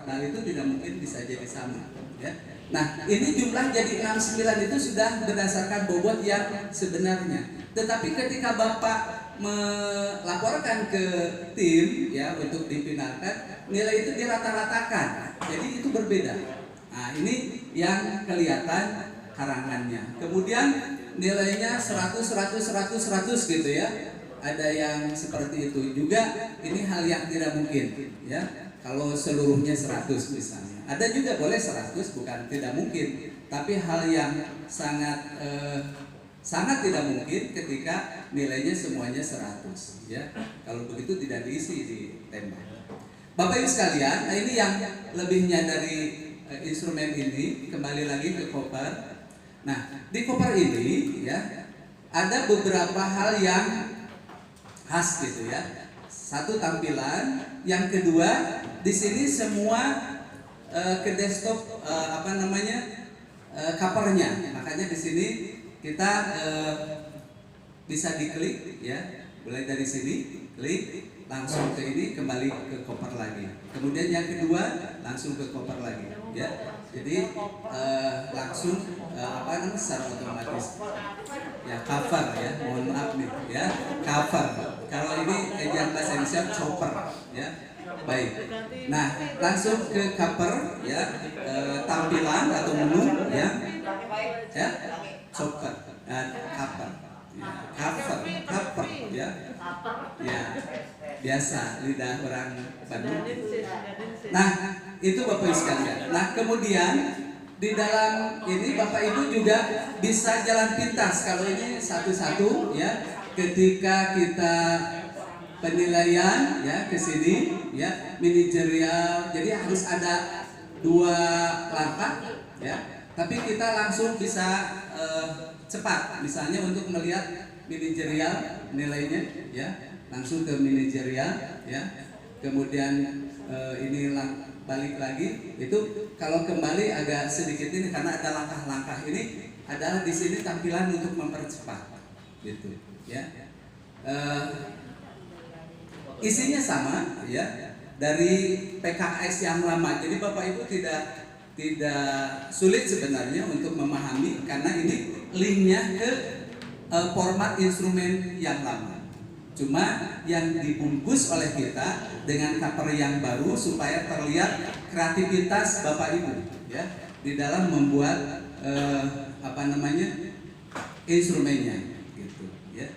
Nah itu tidak mungkin bisa jadi sama ya. Nah ini jumlah jadi 69 itu sudah berdasarkan bobot yang sebenarnya. Tetapi ketika Bapak melaporkan ke tim ya untuk dipindahkan, nilai itu dirata-ratakan. Jadi itu berbeda. Nah ini yang kelihatan karangannya. Kemudian nilainya 100 gitu ya. Ada yang seperti itu juga. Ini hal yang tidak mungkin ya. Kalau seluruhnya 100 misalnya, ada juga boleh 100, bukan tidak mungkin, tapi hal yang sangat tidak mungkin ketika nilainya semuanya 100 ya. Kalau begitu tidak diisi di tembak. Bapak Ibu sekalian, nah ini yang lebihnya dari instrumen ini. Kembali lagi ke koper. Nah, di koper ini ya ada beberapa hal yang khas gitu ya. Satu tampilan, yang kedua di sini semua ke desktop covernya. Makanya di sini kita bisa diklik ya, mulai dari sini klik langsung ke ini, kembali ke cover lagi. Kemudian yang kedua langsung ke cover lagi ya. Jadi langsung secara otomatis ya, cover ya, mohon maaf nih ya, cover. Kalau ini ejaan bahasa Indonesia chopper ya. Baik. Nah, langsung ke cover ya, tampilan atau menu ya. Ya, chopper, cover. Ya, cover ya. Ya. Biasa lidah orang Bandung. Nah, itu Bapak Ibu sekalian. Nah, kemudian di dalam ini Bapak Ibu juga bisa jalan pintas. Kalau ini satu-satu ya, ketika kita penilaian ya ke sini ya, manajerial. Jadi harus ada 2 langkah ya. Tapi kita langsung bisa cepat. Misalnya untuk melihat manajerial nilainya ya, langsung ke manajerial ya. Kemudian ini balik lagi, itu kalau kembali agak sedikit ini karena ada langkah-langkah ini adalah di sini tampilan untuk mempercepat gitu ya. Isinya sama ya, dari PKKS yang lama. Jadi Bapak Ibu tidak sulit sebenarnya untuk memahami karena ini linknya ke format instrumen yang lama. Cuma yang dibungkus oleh kita dengan cover yang baru supaya terlihat kreativitas Bapak Ibu ya di dalam membuat instrumennya gitu ya.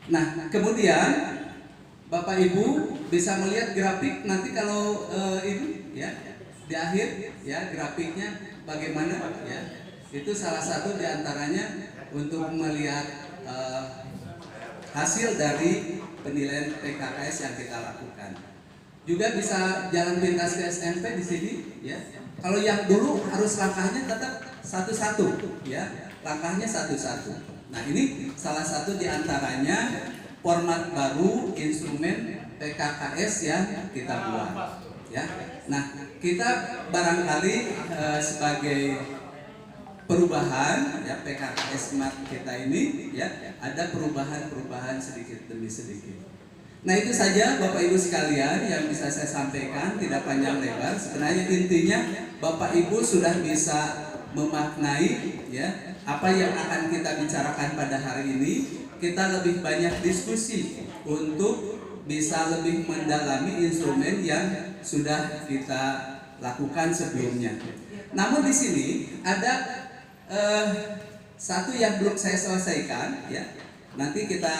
Nah, kemudian Bapak Ibu bisa melihat grafik nanti kalau ini ya di akhir ya, grafiknya bagaimana ya. Itu salah satu diantaranya untuk melihat hasil dari penilaian PKKS yang kita lakukan. Juga bisa jalan pintas ke SMP di sini ya. Kalau yang dulu harus langkahnya tetap satu-satu ya, langkahnya satu-satu. Nah, ini salah satu diantaranya format baru instrumen PKKS yang kita buat ya. Nah, kita barangkali sebagai perubahan ya PKKS Smart kita ini ya, ada perubahan sedikit demi sedikit. Nah, itu saja Bapak Ibu sekalian yang bisa saya sampaikan, tidak panjang lebar. Sebenarnya intinya Bapak Ibu sudah bisa memaknai ya apa yang akan kita bicarakan pada hari ini. Kita lebih banyak diskusi untuk bisa lebih mendalami instrumen yang sudah kita lakukan sebelumnya. Namun di sini ada satu yang belum saya selesaikan ya. Nanti kita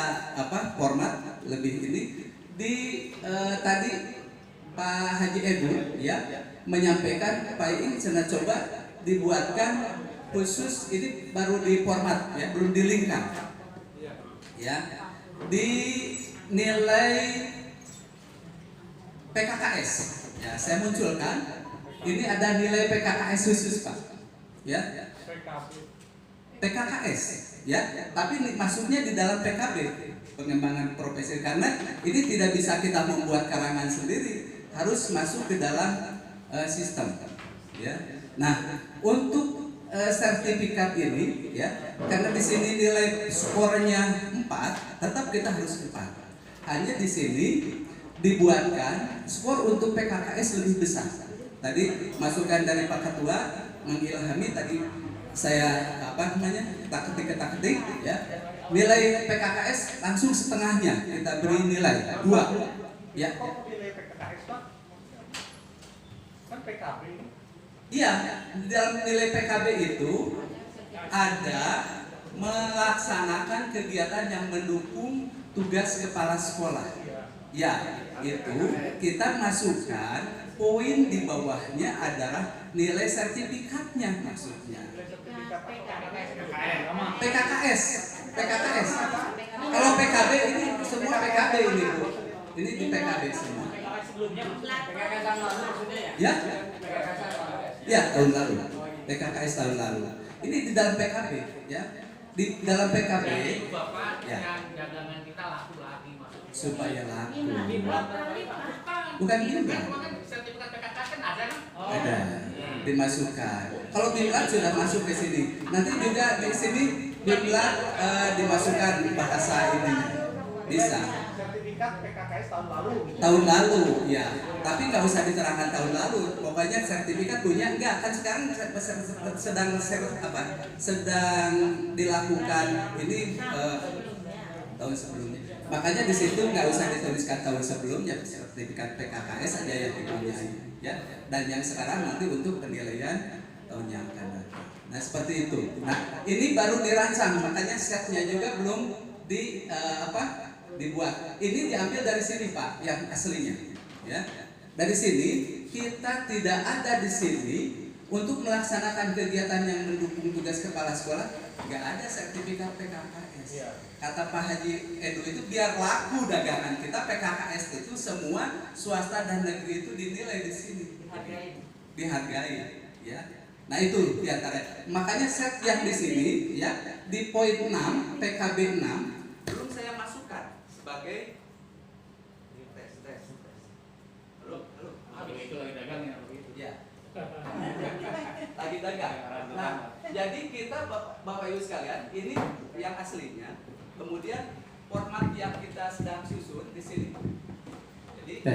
format lebih ini di tadi Pak Haji Edu ya menyampaikan Pak ini saya coba dibuatkan khusus, ini baru di format ya, belum dilingkan ya, di nilai PKKS ya. Saya munculkan ini ada nilai PKKS khusus Pak ya, PKKS ya, tapi masuknya di dalam PKB, pengembangan profesi, karena ini tidak bisa kita membuat karangan sendiri, harus masuk ke dalam sistem ya. Nah, untuk sertifikat ini ya, karena di sini nilai skornya 4, tetap kita harus 4. Hanya di sini dibuatkan skor untuk PKKS lebih besar Tadi masukan dari Pak Ketua mengilhami tadi saya tak ketik ya. Nilai PKKS langsung setengahnya kita beri nilai 2 ya. Nilai PKKS Pak kan PKB. Iya, dalam nilai PKB itu ada melaksanakan kegiatan yang mendukung tugas kepala sekolah. Ya, itu kita masukkan poin di bawahnya adalah nilai sertifikatnya maksudnya. PKKS. Kalau PKB ini semua PKB ini Bu. Ini di PKB semua. PKKS tahun lalu maksudnya ya? Ya, tahun lalu. PKKS tahun lalu. Ini di dalam PKB ya. Di dalam PKB Bapak ya. Yang dagangan kita laku lagi maksudnya. Supaya laku. Bukan bimbang. Sertifikat PKKS kan ada kan? Ada. Dimasukkan. Kalau bimbang sudah masuk ke sini. Nanti juga di sini bimbang dimasukkan bahasa ini. Bisa. Sertifikat PKKS tahun lalu. Tahun lalu, ya. Tapi nggak usah diterangkan tahun lalu. Pokoknya sertifikat punya enggak kan sekarang sedang dilakukan ini tahun sebelumnya. Makanya di situ nggak usah dituliskan tahun sebelumnya, sertifikat PKKS aja yang dipunyai, ya. Dan yang sekarang nanti untuk penilaian tahun yang akan datang. Nah seperti itu. Nah ini baru dirancang, makanya setnya juga belum dibuat. Ini diambil dari sini Pak, yang aslinya, ya. Dari sini kita tidak ada di sini untuk melaksanakan kegiatan yang mendukung tugas kepala sekolah. Nggak ada sertifikat PKKS. Kata Pak Haji Edu itu biar laku dagangan kita PKKS itu semua swasta dan negeri itu dinilai di sini, dihargai, ya. Nah itu diantara. Makanya set yang di sini, ya, di poin 6 PKB 6 belum saya masukkan sebagai tes. Halo. Itu lagi dagang ya begitu. Ya. Lagi dagang. Nah, jadi kita Bapak Ibu sekalian, ini yang aslinya. Kemudian format yang kita sedang susun di sini. Jadi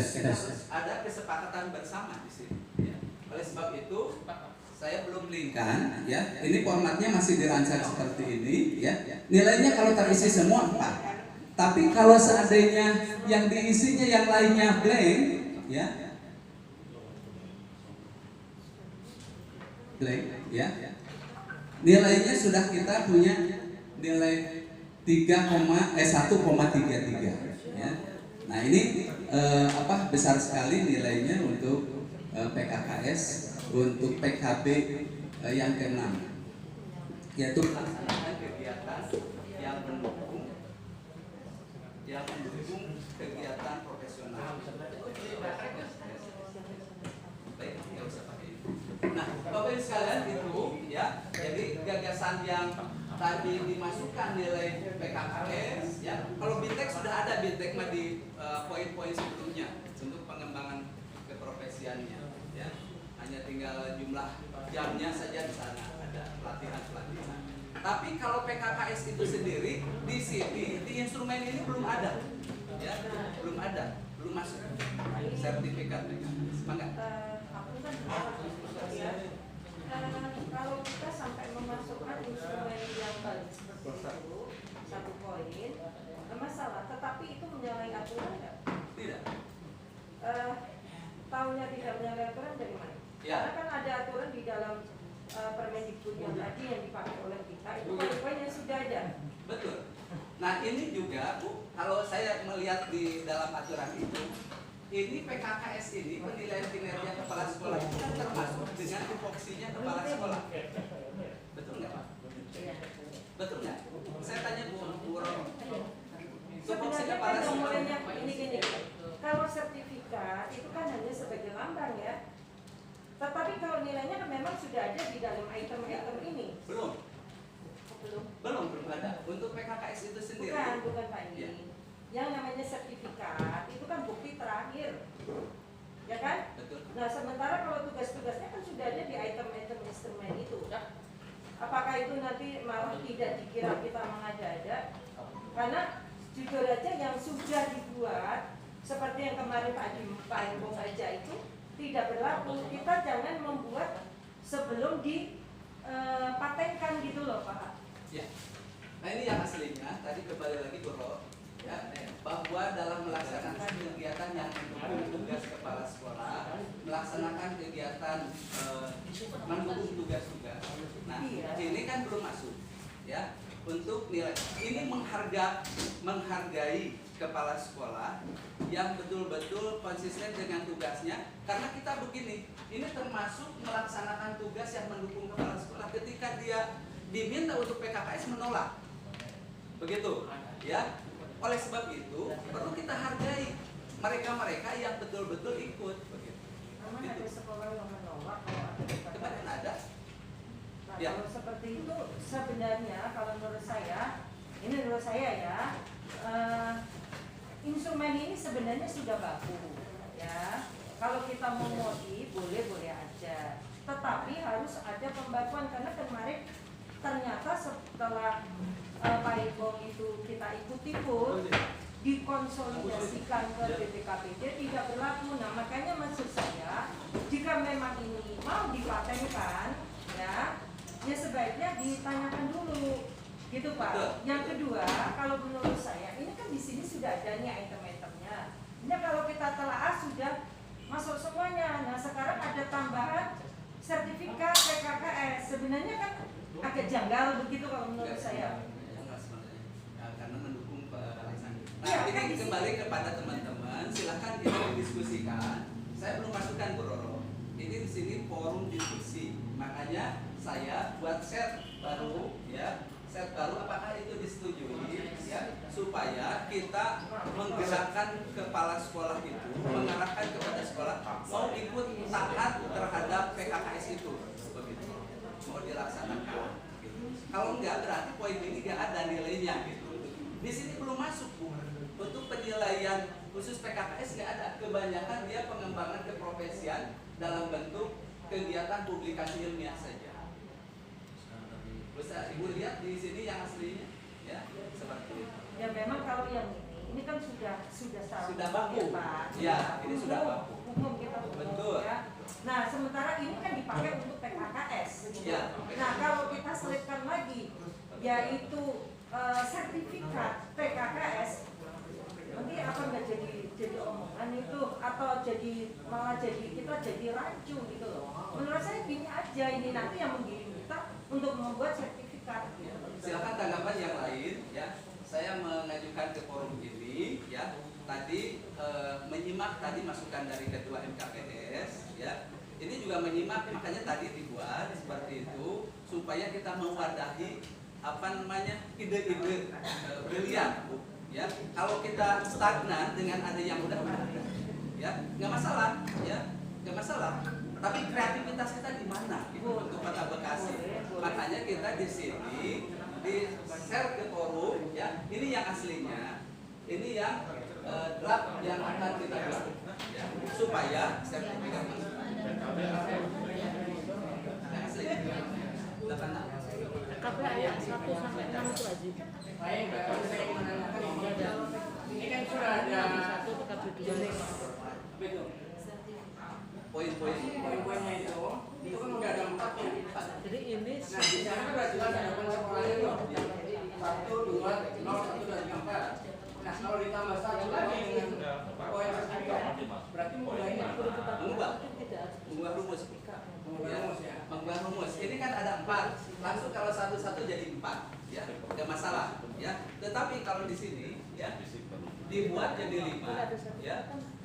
ada kesepakatan bersama di sini. Ya. Oleh sebab itu saya belum linkkan, ya. Ini formatnya masih dirancang seperti ini, ya. Nilainya kalau terisi semua 4. Tapi kalau seandainya yang diisinya yang lainnya blank, ya. Blank, ya. Nilainya sudah kita punya nilai 1,33 ya. Nah ini besar sekali nilainya untuk PKKS, untuk PKB yang ke-6, yaitu melaksanakan kegiatan yang mendukung kegiatan profesional. Baik, nggak usah pakai itu. Nah, Bapak Ibu sekalian itu ya, jadi gagasan yang tadi dimasukkan nilai PKKS, ya. Kalau BINTEK sudah ada, BINTEK mah di poin-poin sebelumnya untuk pengembangan keprofesiannya, ya. Hanya tinggal jumlah jamnya saja di sana ada pelatihan. Tapi kalau PKKS itu sendiri di sini di instrumen ini belum ada, ya, belum masuk sertifikat. Semangat. Kalau kita sampai memasukkan instrumen yang baru seperti itu, 1 poin, masalah. Tetapi itu menyalahi aturan nggak? Tidak. Tahunya tidak menyalahi aturan dari mana? Ya. Karena kan ada aturan di dalam Permendikbud yang tadi yang dipakai oleh kita, itu poin-poin yang sudah ada. Betul. Nah ini juga Bu, kalau saya melihat di dalam aturan itu, ini PKKS ini penilaian kinerja kepala sekolah itu kan termasuk dengan tupoksinya kepala sekolah. Betul nggak Pak? Betul nggak? Saya tanya Bu Rono. Tupoksi Sebenarnya kepala kan sekolah. nomornya gini. Kalau sertifikat itu kan hanya sebagai lambang ya. Tetapi kalau nilainya kan memang sudah ada di dalam item-item ini. Belum ada. Untuk PKKS itu sendiri. Bukan Pak ini. Ya. Yang namanya sertifikat itu kan bukti terakhir, ya kan? Betul. Nah sementara kalau tugas-tugasnya kan sudah ada di item-item instrumen itu. Apakah itu nanti malah tidak dikira kita mengada-ada? Karena jujur aja yang sudah dibuat seperti yang kemarin Pak Embong saja itu tidak berlaku. Kita jangan membuat sebelum dipatenkan gitu loh Pak. Ya. Nah ini yang aslinya, tadi kembali lagi Bro, ya, bahwa dalam melaksanakan kegiatan yang mendukung tugas kepala sekolah, melaksanakan kegiatan mendukung tugas-tugas. Nah, ini kan belum masuk, ya, untuk nilai. Ini menghargai kepala sekolah yang betul-betul konsisten dengan tugasnya, karena kita begini, ini termasuk melaksanakan tugas yang mendukung kepala sekolah. Ketika dia diminta untuk PKKS menolak, begitu, ya. Oleh sebab itu perlu kita hargai mereka-mereka yang betul-betul ikut, begitu. Memang ada sekolah yang menolak kalau ada Kemarin ada. Nah, Ya. kalau seperti itu sebenarnya kalau menurut saya, ini menurut saya ya, instrumen ini sebenarnya sudah baku, ya. Kalau kita mau modif boleh-boleh aja, tetapi harus ada pembakuan karena kemarin ternyata setelah Pak Ibong itu kita ikuti pun dikonsolidasikan ke BPKPD tidak berlaku. Nah makanya maksud saya jika memang ini mau dipatenkan ya sebaiknya ditanyakan dulu gitu Pak. Yang kedua kalau menurut saya ini kan di sini sudah ada nih item-itemnya. Ini kalau kita telaah sudah masuk semuanya. Nah sekarang ada tambahan sertifikat PKKS. Sebenarnya kan agak janggal begitu kalau menurut saya. Karena mendukung pelaksanaan. Nah, Ya, ini kan kembali kepada teman-teman, silahkan kita diskusikan. Saya belum masukkan Bu Roro. Ini di sini forum diskusi. Makanya saya buat set baru, ya. Set baru apakah itu disetujui, ya, supaya kita menggerakkan kepala sekolah itu, mengarahkan kepada sekolah mau ikut taat terhadap PKKS itu, begitu. Mau dilaksanakan. Gitu. Kalau enggak berarti poin ini enggak ada nilainya gitu. Di sini belum masuk Bu. Untuk penilaian khusus PKKS nggak ada. Kebanyakan dia pengembangan keprofesian dalam bentuk kegiatan publikasi ilmiah saja. Bisa Ibu lihat di sini yang aslinya, ya seperti itu. Ya memang kalau yang ini kan sudah Sudah baku. Pak. Ya, ini sudah baku. Umum kita umum, Betul. ya. Nah sementara ini kan dipakai untuk PKKS. Gitu. Ya. Nah kalau kita selipkan lagi, yaitu sertifikat PKKS, nanti akan nggak jadi omongan itu atau malah kita jadi rancu gitu loh. Menurut saya gini aja, ini nanti yang menggiring kita untuk membuat sertifikat. Gitu. Silakan tanggapan yang lain, ya. Saya mengajukan ke forum ini, ya. Tadi menyimak tadi masukan dari Ketua MKPS, ya. Ini juga menyimak, makanya tadi dibuat seperti itu supaya kita mewadahi ide-ide brilian, Bu. Ya, kalau kita stagnan dengan ada yang udah ada, ya nggak masalah, ya nggak masalah. Tapi kreativitas kita di mana? Gitu, untuk Kota Bekasi. Makanya kita di sini di share ke forum, ya ini yang aslinya, ini yang draft yang akan kita buat, ya, supaya sertifikat yang asli. KPA 1 sampai 6 itu wajib. Baik, saya menanyakan ini kan sudah ada 1 ke KP2. betul. Poin-poinnya itu kan udah ada 4-nya. Jadi ini Nah, di sana kan udah jelas ada sekolahnya tuh. 1, 2, 0, 1, 2, 3, 4. Nah, kalau ditambah 1 lagi dengan poin sertifikat, berarti mulainya mengubah rumus. ya. Mengubah rumus. Ini kan ada 4. Langsung kalau satu-satu jadi 4, ya nggak masalah, ya. Tetapi kalau di sini, ya dibuat jadi 5, ya.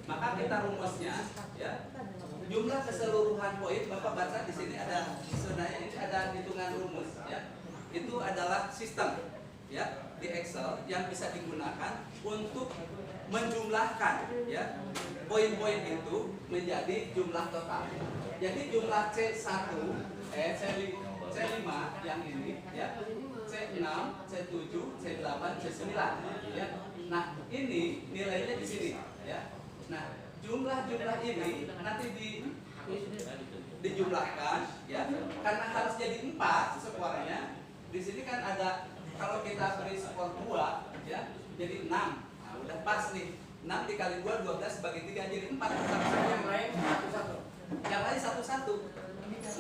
Maka kita rumusnya, ya. Jumlah keseluruhan poin Bapak baca di sini ada sebenarnya ini ada hitungan rumus, ya. Itu adalah sistem, ya, di Excel yang bisa digunakan untuk menjumlahkan, ya, poin-poin itu menjadi jumlah total. Jadi jumlah C1, C5 yang ini, ya, C6, C7, C8, C9, ya. Nah, ini nilainya di sini, ya. Nah, jumlah-jumlah ini nanti dijumlahkan, ya, karena harus jadi 4 skornya. Di sini kan ada, kalau kita beri skor 2, ya, jadi 6. Nah, udah pas nih. 6 dikali 2, 12 bagi 3 jadi 4. Yang lain satu-satu. Yang lain satu-satu.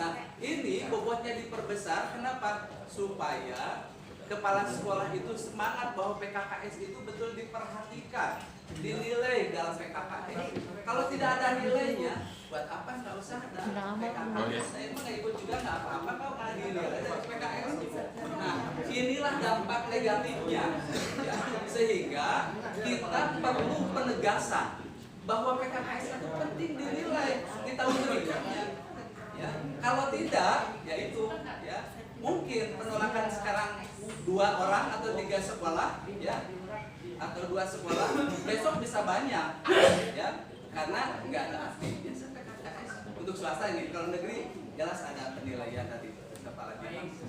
Nah, ini bobotnya diperbesar. Kenapa? Supaya kepala sekolah itu semangat bahwa PKKS itu betul diperhatikan, dinilai dalam PKKS. Kalau tidak ada nilainya, buat apa nggak usah ada PKKS? Saya mah nggak ikut juga nggak apa-apa kalau nggak dinilai dari PKKS. Nah, inilah dampak negatifnya, ya. Sehingga kita perlu penegasan bahwa PKKS itu penting dinilai di tahun berikutnya. Ya, kalau tidak, ya itu, ya mungkin penolakan sekarang 2 orang atau 3 sekolah, ya, atau 2 sekolah, besok bisa banyak, ya, karena nggak ada arti biasa PKKS untuk swasta ini. Kalau negeri jelas ada penilaian tadi kepala dinas.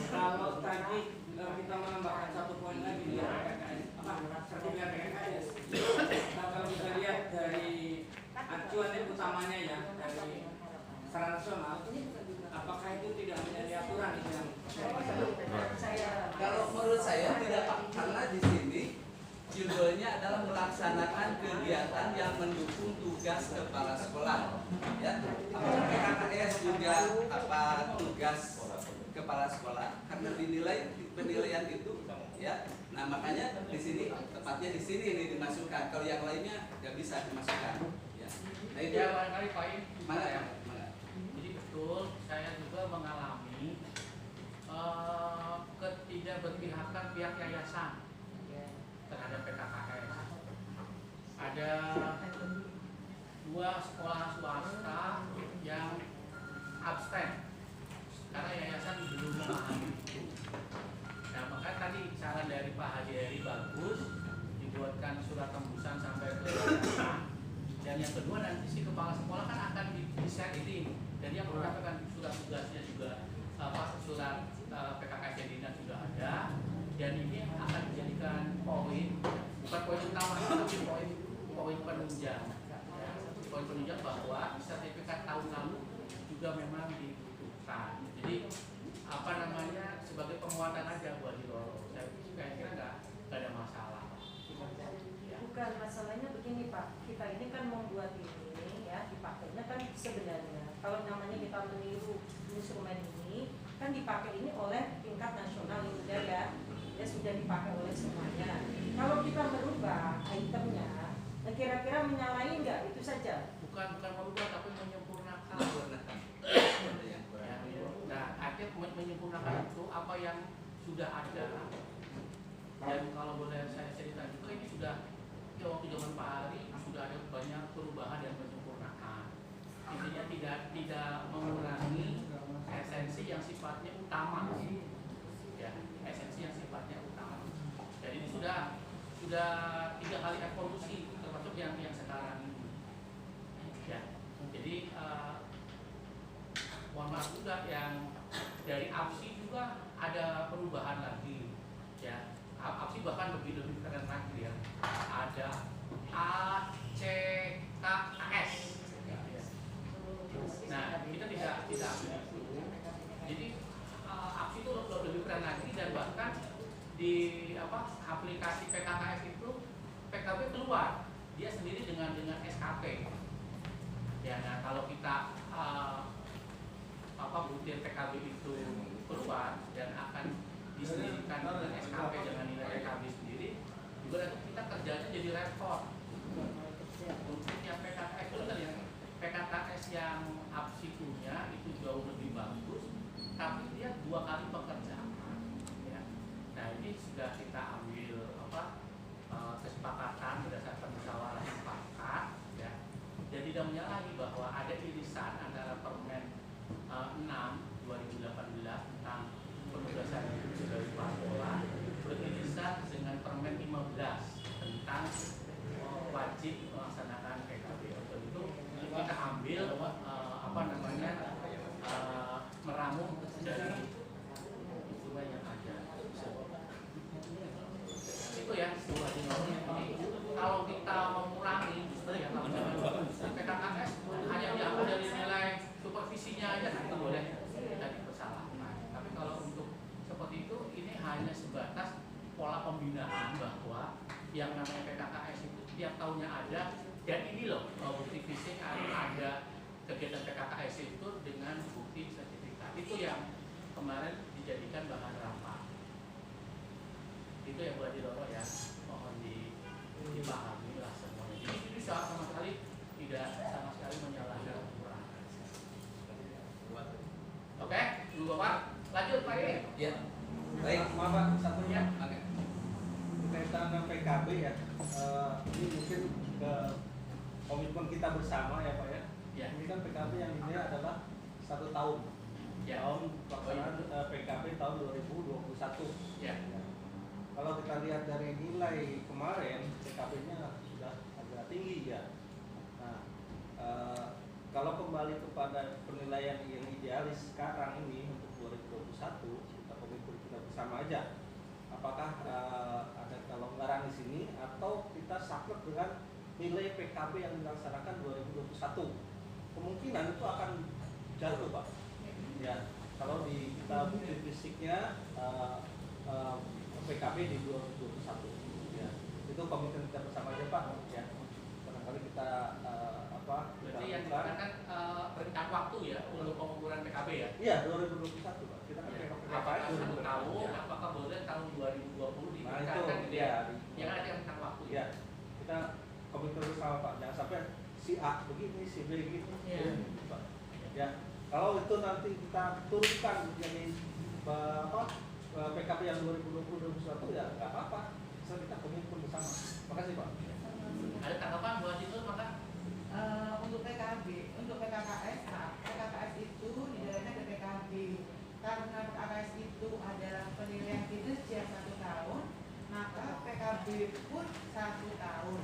Kalau tadi kita menambahkan 1 poin lagi di PKKS, sertifikat PKKS. Nah, kalau kita lihat dari acuan utamanya ya dari secara nasional, apakah itu tidak menjadi aturan itu yang Kalau menurut saya tidak, Pak, karena di sini judulnya adalah melaksanakan kegiatan yang mendukung tugas kepala sekolah. Ya, apakah PKKS juga apa tugas kepala sekolah? Karena dinilai penilaian itu, ya. Nah makanya di sini tepatnya di sini ini dimasukkan. Kalau yang lainnya nggak bisa dimasukkan. Ya. Nah itu. Ya barangkali Pak Im, Mana ya. ya? Mana? Jadi betul, saya juga mengalami ketidakberpihakan pihak yayasan terhadap PKKS. Ada 2 sekolah swasta yang abstain karena yayasan belum memahami itu. Nah makanya tadi saran dari Pak Haji Heri bagus, dibuatkan surat tembusan sampai ke yayasan. Dan yang kedua nanti si kepala sekolah kan akan di-share ini. Dan yang pertama kan surat tugasnya juga surat PKKS dinas sudah ada. Dan ini akan dijadikan poin, bukan poin utama, tapi poin penunjang. Ya, poin penunjang bahwa sertifikat tahun lalu juga memang dibutuhkan. Jadi apa namanya sebagai penguatan aja buat di Roro. Saya kira nggak ada masalah. Bukan, masalahnya begini Pak, kita ini kan membuat ini ya, dipakainya kan sebenarnya kalau namanya kita meniru instrumen ini kan dipakai ini oleh tingkat nasional yang sudah ya sudah dipakai oleh semuanya. Kalau kita merubah itemnya, nah kira-kira menyalahi nggak? Itu saja. Bukan merubah tapi menyempurnakan. Ya, nah, artinya menyempurnakan itu apa yang sudah ada. Dan kalau boleh saya cerita juga ini sudah ya, waktu zaman Pak Hari sudah ada banyak perubahan dan penyempurnaan. Intinya tidak mengurangi esensi yang sifatnya utama. Ya, esensi yang sifatnya utama. Dan ini sudah 3 kali evolusi termasuk yang sekarang ini. Ya, jadi mohon maaf juga yang dari APSI juga ada perubahan lagi. Ya, APSI bahkan lebih keren lagi ya. Ada ACKS. Nah, kita tidak ambil itu. Jadi APSI itu lebih keren lagi dan bahkan di aplikasi PKKS itu PKB keluar dia sendiri dengan SKP. Ya, nah kalau kita butir PKB itu keluar dan akan disendirikan dengan SKP dengan nilai PKB sendiri, juga nanti kita kerjanya jadi repot. Untuk yang PKKS itu kan yang PKKS yang APSI punya itu jauh lebih bagus, tapi dia 2 kali pekerjaan. Ya. Nah ini sudah kita ambil kesepakatan berdasarkan musyawarah mufakat, ya. Dan tidak menyalahi bahwa ada irisan antara Permen 6 2018 tentang penugasan pegawai sekolah beririsan dengan Permen 15 tentang wajib melaksanakan PKB. Untuk itu kita ambil meramu dari instrumen yang ada. Itu ya kalau kita mengurangi justru ya PKKS hanya diambil dari nilai supervisinya aja itu boleh jadi kesalahan. Tapi kalau untuk seperti itu ini hanya sebatas pola pembinaan bahwa yang namanya PKKS kegiatan PKKS itu dengan bukti sertifikat. Itu yang kemarin dijadikan bahan rapat. Itu yang buat didorong ya, mohon dipahami lah semuanya. Jadi ini sama sekali tidak sama sekali menyalahkan aturan. Oke, dulu Bapak, lanjut Pak Ini. Ya. Baik. Maaf Pak, satunya Oke. berkaitan dengan PKB ya. Ini mungkin ke komitmen kita bersama ya Pak ya. Ya. Ini kan PKB yang dinilai adalah 1 tahun. Ya. Tahun pelaksanaan PKB tahun 2021. Ya. Kalau kita lihat dari nilai kemarin, PKB-nya sudah agak tinggi ya. Nah, kalau kembali kepada penilaian yang idealis sekarang ini untuk 2021, kita komitmen kita bersama aja. Apakah ada kelonggaran di sini atau kita saklek dengan nilai PKB yang dilaksanakan 2021? Kemungkinan itu akan jatuh Pak. Ya, kalau kita bukti fisiknya PKB di 2021 ya. Itu komitmen kita bersama aja Pak ya. Barangkali kita Berarti yang dikatakan perintah waktu ya untuk pengukuran PKB ya? Iya, 2021 Pak. Kita kan PKB Apakah 1 2021. tahun, Ya. apakah boleh tahun 2020 Nah, ditingkatkan itu gitu ya. ya? Yang ada rentang waktu ya? Ya, kita komitmen bersama Pak. Jangan sampai si A begini, si B gitu. Iya. Pak. Ya, kalau itu nanti kita turunkan menjadi PKB yang 2020-2021 ya nggak apa-apa. Bisa kita komitmen bersama. Makasih Pak. Ada tanggapan buat itu maka? Untuk PKB, untuk PKKS, PKKS itu dinilainya ke PKB karena PKKS itu adalah penilaian kinerja 1 tahun, maka PKB pun 1 tahun.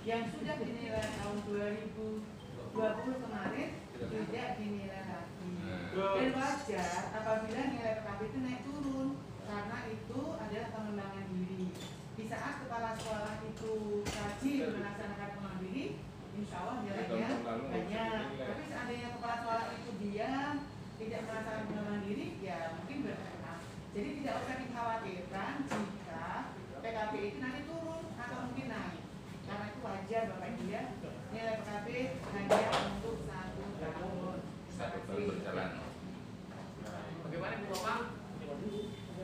Yang sudah dinilai tahun 2020 kemarin tidak dinilai lagi. Dan wajar apabila nilai PKB itu naik turun karena itu adalah pengembangan diri. Di saat kepala sekolah itu rajin melaksanakan pengembangan diri, insya Allah nilainya banyak. Tapi seandainya kepala sekolah itu diam, tidak melaksanakan pengembangan diri, ya mungkin berkurang. Jadi tidak usah dikhawatirkan jika PKB itu nanti turun atau mungkin naik. Karena itu wajar Bapak Ibu ya, nilai PKB hanya untuk 1 tahun. 1 tahun berjalan. Bagaimana Bu Bapak?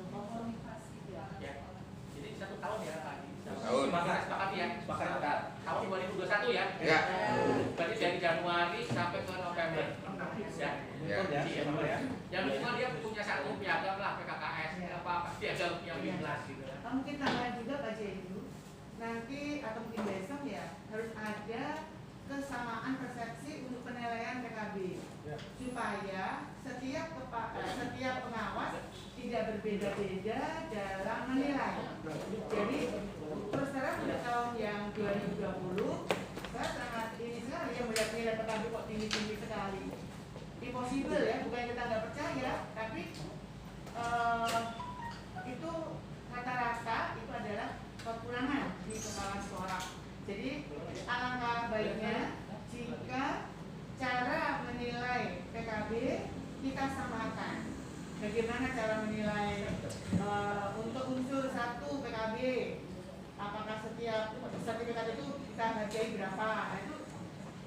Komunikasi ya. Ya. Jadi 1 tahun ya Pak? 1 tahun. Sepakat ya? Sepakat. Tahun 2021 ya? Ya. Berarti dari Januari sampai ke November. Ya. Betul ya, Iya. sama ya. Yang minimal dia punya 1 piagam lah PKKS apa piagam yang jelas gitu. Mungkin tambahan juga Pak Jedu, nanti atau mungkin besok ya harus ada kesamaan persepsi untuk penilaian PKB Ya. supaya setiap pengawas tidak berbeda-beda dalam menilai. Jadi terus terang pada tahun yang 2020 saya sangat ini sekali yang melihat nilai PKB kok tinggi-tinggi sekali. Impossible ya, bukan kita nggak percaya, tapi itu rata-rata itu adalah kekurangan di kepala sekolah. Jadi alangkah baiknya jika cara menilai PKB kita samakan. Bagaimana cara menilai untuk unsur 1 PKB? Apakah setiap sertifikat itu kita hargai berapa? Nah, itu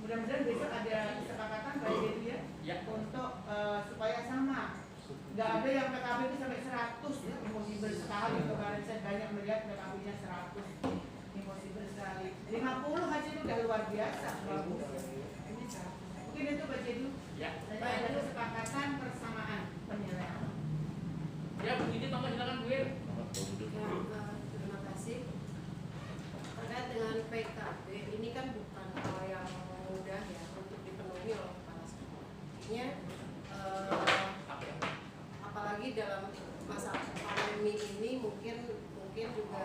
mudah-mudahan besok ada kesepakatan Pak Dedi ya, untuk supaya sama. Nggak ada yang PKB itu sampai 100 ya, impossible sekali. Kemarin saya banyak melihat PKB-nya 100, impossible sekali. 50 aja itu udah luar biasa, bagus ya. Ini 100. Mungkin itu Pak Jedu. Ya. Saya ada kesepakatan persamaan penilaian. Ya begini Mama silakan Bu Ir. Terima kasih. Terkait dengan PKB, ini kan bukan hal yang mudah ya untuk dipenuhi oleh kepala sekolah. Artinya, apalagi dalam masa pandemi ini mungkin juga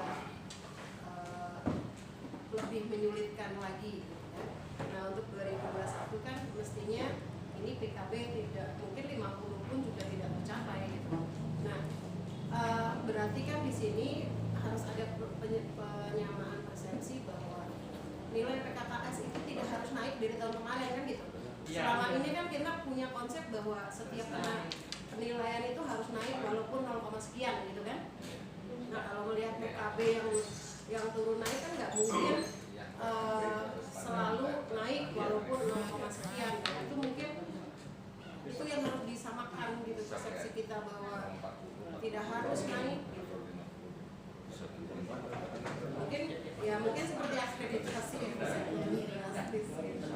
lebih menyulitkan lagi. Gitu ya. Nah untuk 2021 kan mestinya ini PKB tidak mungkin 50 pun juga tidak tercapai gitu. Nah berarti kan di sini harus ada penyamaan persepsi bahwa nilai PKKS itu tidak harus naik dari tahun kemarin kan gitu. Ya. Selama ini kan kita punya konsep bahwa setiap penilaian itu harus naik walaupun 0, sekian gitu kan. Nah kalau melihat PKB yang turun naik kan nggak mungkin selalu naik walaupun 0, sekian. Nah, itu mungkin kita bahwa tidak harus naik gitu. Mungkin seperti akreditasi yang bisa lebih drastis gitu.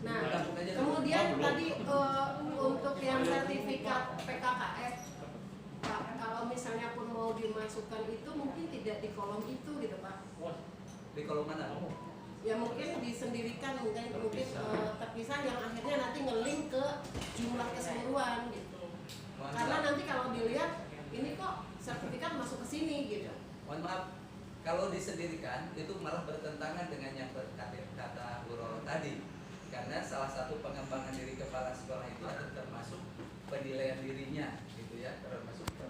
Nah, kemudian tadi untuk yang sertifikat PKKS, Pak, kalau misalnya pun mau dimasukkan itu mungkin tidak di kolom itu gitu Pak. Di kolom mana? Ya mungkin disendirikan, mungkin terpisah yang akhirnya nanti nge-link ke jumlah keseluruhan gitu. Karena nanti kalau dilihat ini kok sertifikat masuk ke sini gitu. Mohon maaf, kalau disendirikan itu malah bertentangan dengan yang kata Bu Roro tadi. Karena salah satu pengembangan diri kepala sekolah itu ada termasuk penilaian dirinya gitu ya,